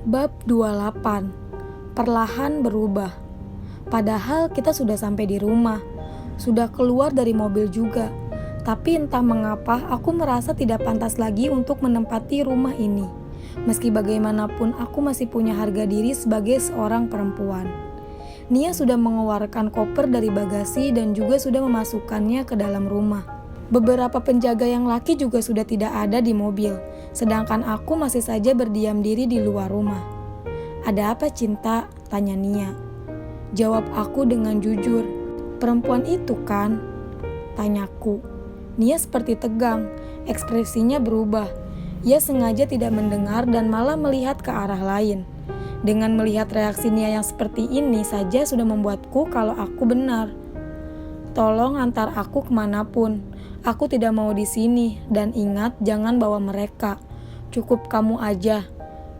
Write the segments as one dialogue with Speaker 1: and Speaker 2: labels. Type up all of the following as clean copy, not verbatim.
Speaker 1: Bab 28. Perlahan berubah. Padahal kita sudah sampai di rumah, sudah keluar dari mobil juga. Tapi entah mengapa aku merasa tidak pantas lagi untuk menempati rumah ini. Meski bagaimanapun aku masih punya harga diri sebagai seorang perempuan. Nia sudah mengeluarkan koper dari bagasi dan juga sudah memasukkannya ke dalam rumah. Beberapa penjaga yang laki juga sudah tidak ada di mobil, sedangkan aku masih saja berdiam diri di luar rumah. "Ada apa, Cinta?" tanya Nia. Jawab aku dengan jujur. "Perempuan itu kan?" tanyaku. Nia seperti tegang, ekspresinya berubah. Ia sengaja tidak mendengar dan malah melihat ke arah lain. Dengan melihat reaksi Nia yang seperti ini saja sudah membuatku kalau aku benar. "Tolong antar aku kemanapun. Aku tidak mau di sini dan ingat jangan bawa mereka. Cukup kamu aja,"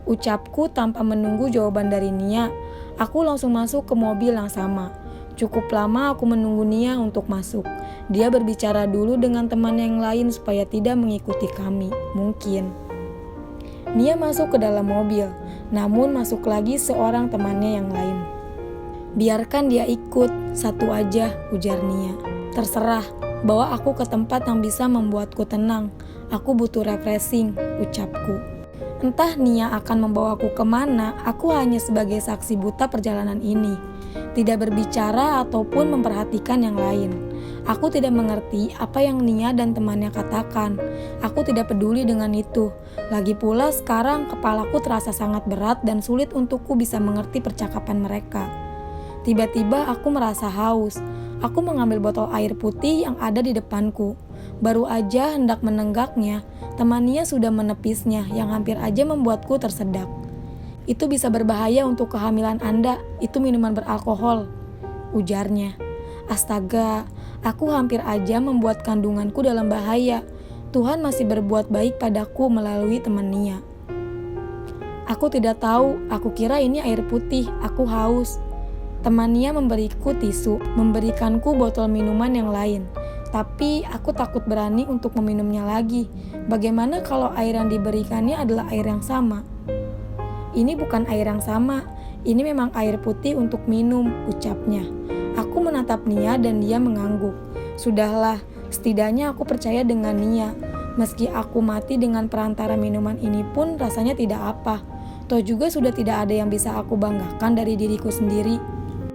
Speaker 1: ucapku tanpa menunggu jawaban dari Nia. Aku langsung masuk ke mobil yang sama. Cukup lama aku menunggu Nia untuk masuk. Dia berbicara dulu dengan teman yang lain supaya tidak mengikuti kami. Mungkin. Nia masuk ke dalam mobil, namun masuk lagi seorang temannya yang lain. "Biarkan dia ikut, satu aja," ujar Nia. "Terserah, bawa aku ke tempat yang bisa membuatku tenang. Aku butuh refreshing," ucapku. Entah Nia akan membawaku kemana, aku hanya sebagai saksi buta perjalanan ini. Tidak berbicara ataupun memperhatikan yang lain. Aku tidak mengerti apa yang Nia dan temannya katakan. Aku tidak peduli dengan itu. Lagi pula sekarang kepalaku terasa sangat berat dan sulit untukku bisa mengerti percakapan mereka. Tiba-tiba aku merasa haus. Aku mengambil botol air putih yang ada di depanku. Baru aja hendak menenggaknya, teman Nia sudah menepisnya yang hampir aja membuatku tersedak. "Itu bisa berbahaya untuk kehamilan Anda, itu minuman beralkohol," ujarnya. Astaga, aku hampir aja membuat kandunganku dalam bahaya. Tuhan masih berbuat baik padaku melalui teman Nia. "Aku tidak tahu, aku kira ini air putih, aku haus." Teman Nia memberiku tisu, memberikanku botol minuman yang lain. Tapi aku takut berani untuk meminumnya lagi. Bagaimana kalau air yang diberikannya adalah air yang sama? "Ini bukan air yang sama, ini memang air putih untuk minum," ucapnya. Aku menatap Nia dan dia mengangguk. Sudahlah, setidaknya aku percaya dengan Nia. Meski aku mati dengan perantara minuman ini pun rasanya tidak apa. Toh juga sudah tidak ada yang bisa aku banggakan dari diriku sendiri.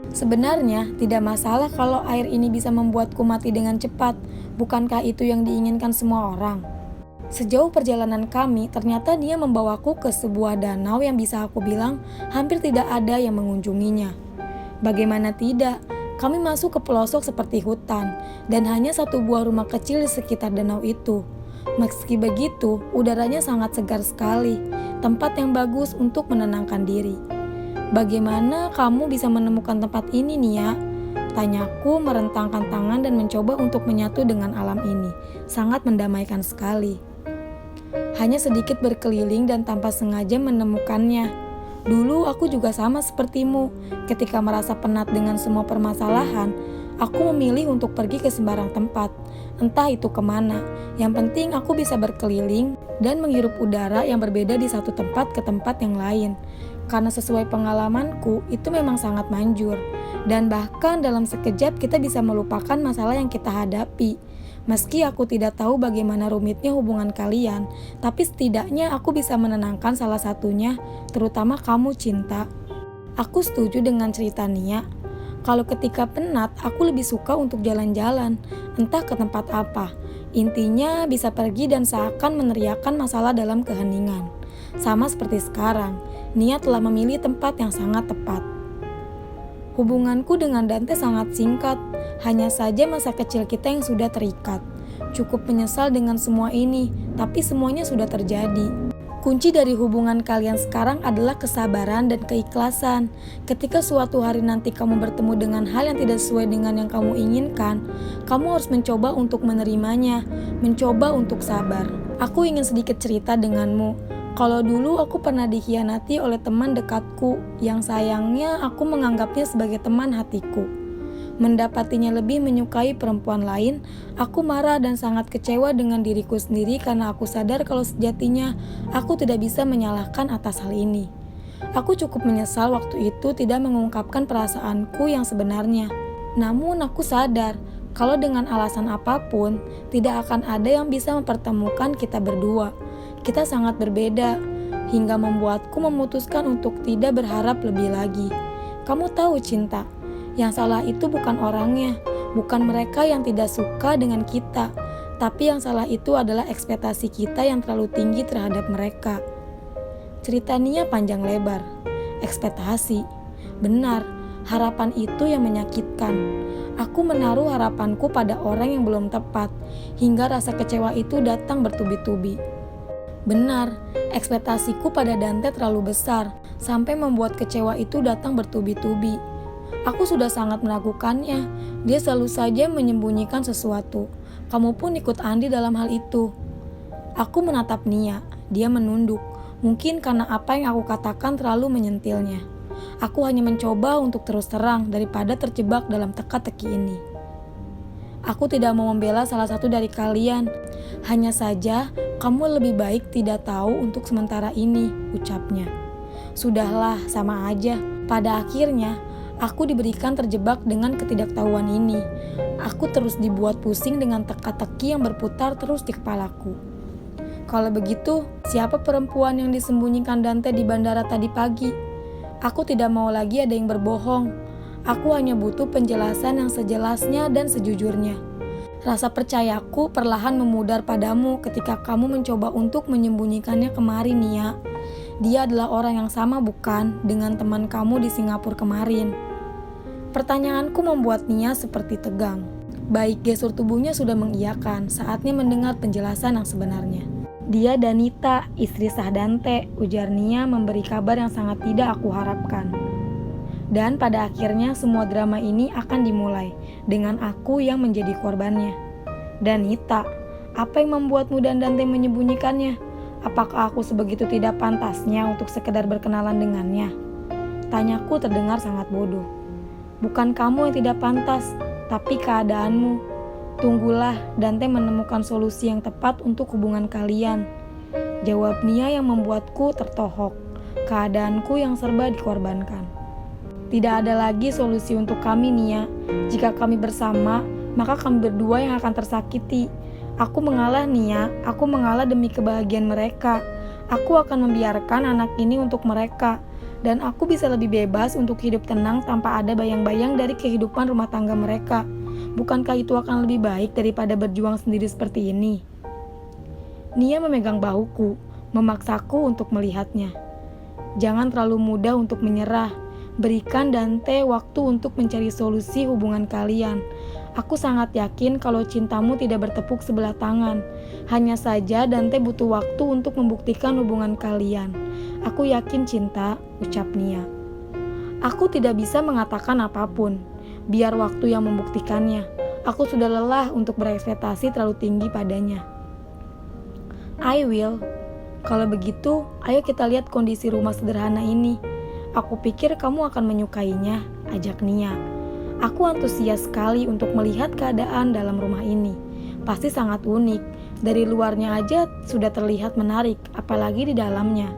Speaker 1: Sebenarnya tidak masalah kalau air ini bisa membuatku mati dengan cepat. Bukankah itu yang diinginkan semua orang? Sejauh perjalanan kami, ternyata dia membawaku ke sebuah danau yang bisa aku bilang hampir tidak ada yang mengunjunginya. Bagaimana tidak, kami masuk ke pelosok seperti hutan, dan hanya satu buah rumah kecil di sekitar danau itu. Meski begitu, udaranya sangat segar sekali, tempat yang bagus untuk menenangkan diri. "Bagaimana kamu bisa menemukan tempat ini, Nia?" tanyaku merentangkan tangan dan mencoba untuk menyatu dengan alam ini. Sangat mendamaikan sekali. Hanya sedikit berkeliling dan tanpa sengaja menemukannya. Dulu aku juga sama sepertimu. Ketika merasa penat dengan semua permasalahan, aku memilih untuk pergi ke sembarang tempat. Entah itu kemana. Yang penting aku bisa berkeliling dan menghirup udara yang berbeda di satu tempat ke tempat yang lain. Karena sesuai pengalamanku, itu memang sangat manjur. Dan bahkan dalam sekejap kita bisa melupakan masalah yang kita hadapi. Meski aku tidak tahu bagaimana rumitnya hubungan kalian, tapi setidaknya aku bisa menenangkan salah satunya, terutama kamu, Cinta. Aku setuju dengan cerita Nia. Kalau ketika penat, aku lebih suka untuk jalan-jalan, entah ke tempat apa. Intinya bisa pergi dan seakan meneriakkan masalah dalam keheningan. Sama seperti sekarang, Nia telah memilih tempat yang sangat tepat. Hubunganku dengan Dante sangat singkat, hanya saja masa kecil kita yang sudah terikat. Cukup menyesal dengan semua ini, tapi semuanya sudah terjadi. Kunci dari hubungan kalian sekarang adalah kesabaran dan keikhlasan. Ketika suatu hari nanti kamu bertemu dengan hal yang tidak sesuai dengan yang kamu inginkan, kamu harus mencoba untuk menerimanya, mencoba untuk sabar. Aku ingin sedikit cerita denganmu. Kalau dulu aku pernah dikhianati oleh teman dekatku, yang sayangnya aku menganggapnya sebagai teman hatiku. Mendapatinya lebih menyukai perempuan lain, aku marah dan sangat kecewa dengan diriku sendiri karena aku sadar kalau sejatinya aku tidak bisa menyalahkan atas hal ini. Aku cukup menyesal waktu itu tidak mengungkapkan perasaanku yang sebenarnya. Namun aku sadar kalau dengan alasan apapun tidak akan ada yang bisa mempertemukan kita berdua. Kita sangat berbeda hingga membuatku memutuskan untuk tidak berharap lebih lagi. Kamu tahu cinta, yang salah itu bukan orangnya, bukan mereka yang tidak suka dengan kita, tapi yang salah itu adalah ekspektasi kita yang terlalu tinggi terhadap mereka. Cerita Nia panjang lebar. Ekspektasi. Benar, harapan itu yang menyakitkan. Aku menaruh harapanku pada orang yang belum tepat, hingga rasa kecewa itu datang bertubi-tubi. Benar, ekspektasiku pada Dante terlalu besar, sampai membuat kecewa itu datang bertubi-tubi. Aku sudah sangat meragukannya. Dia selalu saja menyembunyikan sesuatu. Kamu pun ikut andil dalam hal itu. Aku menatap Nia. Dia menunduk. Mungkin karena apa yang aku katakan terlalu menyentilnya. Aku hanya mencoba untuk terus terang daripada terjebak dalam teka-teki ini. Aku tidak mau membela salah satu dari kalian. Hanya saja, kamu lebih baik tidak tahu untuk sementara ini, ucapnya. Sudahlah, sama aja. Pada akhirnya, aku diberikan terjebak dengan ketidaktahuan ini. Aku terus dibuat pusing dengan teka-teki yang berputar terus di kepalaku. Kalau begitu, siapa perempuan yang disembunyikan Dante di bandara tadi pagi? Aku tidak mau lagi ada yang berbohong. Aku hanya butuh penjelasan yang sejelasnya dan sejujurnya. Rasa percayaku perlahan memudar padamu ketika kamu mencoba untuk menyembunyikannya kemarin, Nia. Dia adalah orang yang sama bukan dengan teman kamu di Singapura kemarin? Pertanyaanku membuat Nia seperti tegang. Baik gestur tubuhnya sudah mengiyakan, saatnya mendengar penjelasan yang sebenarnya. Dia Danita, istri sah Dante, ujar Nia memberi kabar yang sangat tidak aku harapkan. Dan pada akhirnya semua drama ini akan dimulai dengan aku yang menjadi korbannya. Danita, apa yang membuatmu dan Dante menyembunyikannya? Apakah aku sebegitu tidak pantasnya untuk sekedar berkenalan dengannya? Tanyaku terdengar sangat bodoh. Bukan kamu yang tidak pantas, tapi keadaanmu. Tunggulah Dante menemukan solusi yang tepat untuk hubungan kalian. Jawab Nia yang membuatku tertohok. Keadaanku yang serba dikorbankan. Tidak ada lagi solusi untuk kami, Nia. Jika kami bersama, maka kami berdua yang akan tersakiti. Aku mengalah, Nia. Aku mengalah demi kebahagiaan mereka. Aku akan membiarkan anak ini untuk mereka. Dan aku bisa lebih bebas untuk hidup tenang tanpa ada bayang-bayang dari kehidupan rumah tangga mereka. Bukankah itu akan lebih baik daripada berjuang sendiri seperti ini? Nia memegang bahuku, memaksaku untuk melihatnya. Jangan terlalu mudah untuk menyerah. Berikan Dante waktu untuk mencari solusi hubungan kalian. Aku sangat yakin kalau cintamu tidak bertepuk sebelah tangan. Hanya saja Dante butuh waktu untuk membuktikan hubungan kalian. Aku yakin cinta, ucap Nia. Aku tidak bisa mengatakan apapun. Biar waktu yang membuktikannya. Aku sudah lelah untuk berekspektasi terlalu tinggi padanya. I will. Kalau begitu, ayo kita lihat kondisi rumah sederhana ini. Aku pikir kamu akan menyukainya, ajak Nia. Aku antusias sekali untuk melihat keadaan dalam rumah ini. Pasti sangat unik. Dari luarnya aja sudah terlihat menarik, apalagi di dalamnya.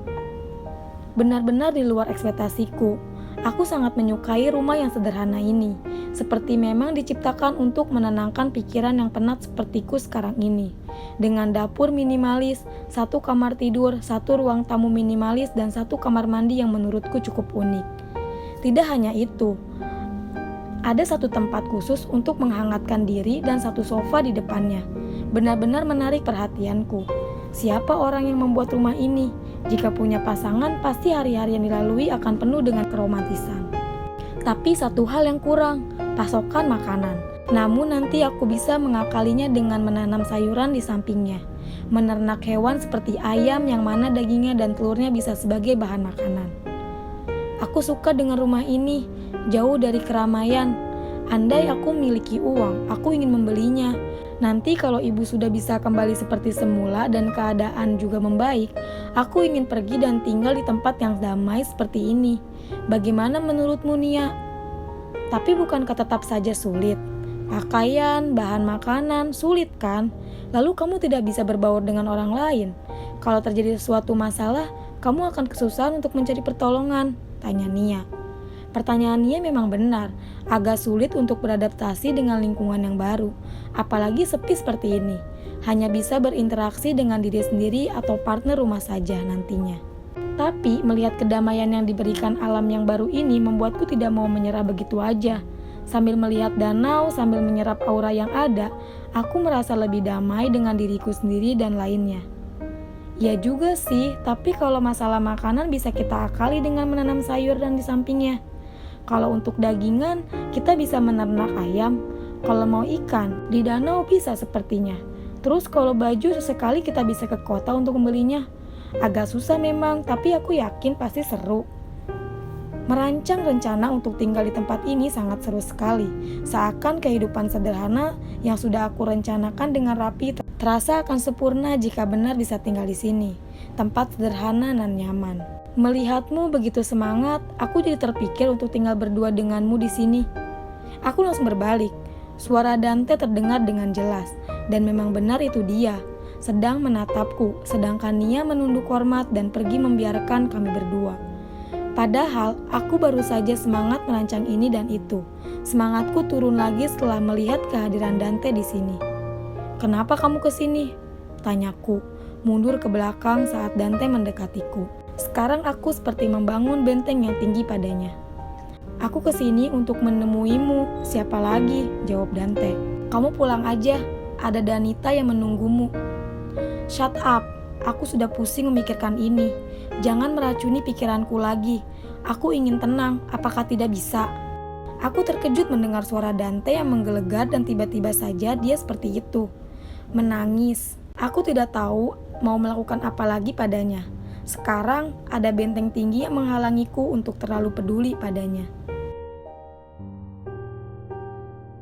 Speaker 1: Benar-benar di luar ekspektasiku. Aku sangat menyukai rumah yang sederhana ini. Seperti memang diciptakan untuk menenangkan pikiran yang penat sepertiku sekarang ini. Dengan dapur minimalis, 1 kamar tidur, 1 ruang tamu minimalis, dan 1 kamar mandi yang menurutku cukup unik. Tidak hanya itu, ada 1 tempat khusus untuk menghangatkan diri dan 1 sofa di depannya. Benar-benar menarik perhatianku. Siapa orang yang membuat rumah ini? Jika punya pasangan, pasti hari-hari yang dilalui akan penuh dengan keromantisan. Tapi satu hal yang kurang, pasokan makanan. Namun nanti aku bisa mengakalinya dengan menanam sayuran di sampingnya. Menernak hewan seperti ayam yang mana dagingnya dan telurnya bisa sebagai bahan makanan. Aku suka dengan rumah ini, jauh dari keramaian. Andai aku memiliki uang, aku ingin membelinya. Nanti kalau ibu sudah bisa kembali seperti semula dan keadaan juga membaik, aku ingin pergi dan tinggal di tempat yang damai seperti ini. Bagaimana menurutmu, Nia? Tapi bukankah tetap saja sulit? Pakaian, bahan makanan, sulit kan? Lalu kamu tidak bisa berbaur dengan orang lain. Kalau terjadi suatu masalah, kamu akan kesusahan untuk mencari pertolongan, tanya Nia. Pertanyaan Nia memang benar, agak sulit untuk beradaptasi dengan lingkungan yang baru, apalagi sepi seperti ini. Hanya bisa berinteraksi dengan diri sendiri atau partner rumah saja nantinya. Tapi melihat kedamaian yang diberikan alam yang baru ini membuatku tidak mau menyerah begitu aja. Sambil melihat danau, sambil menyerap aura yang ada, aku merasa lebih damai dengan diriku sendiri dan lainnya. Ya juga sih, tapi kalau masalah makanan bisa kita akali dengan menanam sayur dan di sampingnya. Kalau untuk dagingan, kita bisa menernak ayam. Kalau mau ikan, di danau bisa sepertinya. Terus kalau baju sesekali kita bisa ke kota untuk membelinya. Agak susah memang, tapi aku yakin pasti seru. Merancang rencana untuk tinggal di tempat ini sangat seru sekali. Seakan kehidupan sederhana yang sudah aku rencanakan dengan rapi terasa akan sempurna jika benar bisa tinggal di sini. Tempat sederhana dan nyaman. Melihatmu begitu semangat, aku jadi terpikir untuk tinggal berdua denganmu di sini. Aku langsung berbalik. Suara Dante terdengar dengan jelas, dan memang benar itu dia, sedang menatapku, sedangkan Nia menunduk hormat dan pergi membiarkan kami berdua. Padahal, aku baru saja semangat merancang ini dan itu. Semangatku turun lagi setelah melihat kehadiran Dante di sini. "Kenapa kamu ke sini?" tanyaku, mundur ke belakang saat Dante mendekatiku. Sekarang aku seperti membangun benteng yang tinggi padanya. "Aku kesini untuk menemuimu, siapa lagi?" jawab Dante. "Kamu pulang aja, ada Danita yang menunggumu." "Shut up, aku sudah pusing memikirkan ini. Jangan meracuni pikiranku lagi. Aku ingin tenang, apakah tidak bisa?" Aku terkejut mendengar suara Dante yang menggelegar dan tiba-tiba saja dia seperti itu. Menangis. Aku tidak tahu mau melakukan apa lagi padanya. Sekarang ada benteng tinggi yang menghalangiku untuk terlalu peduli padanya.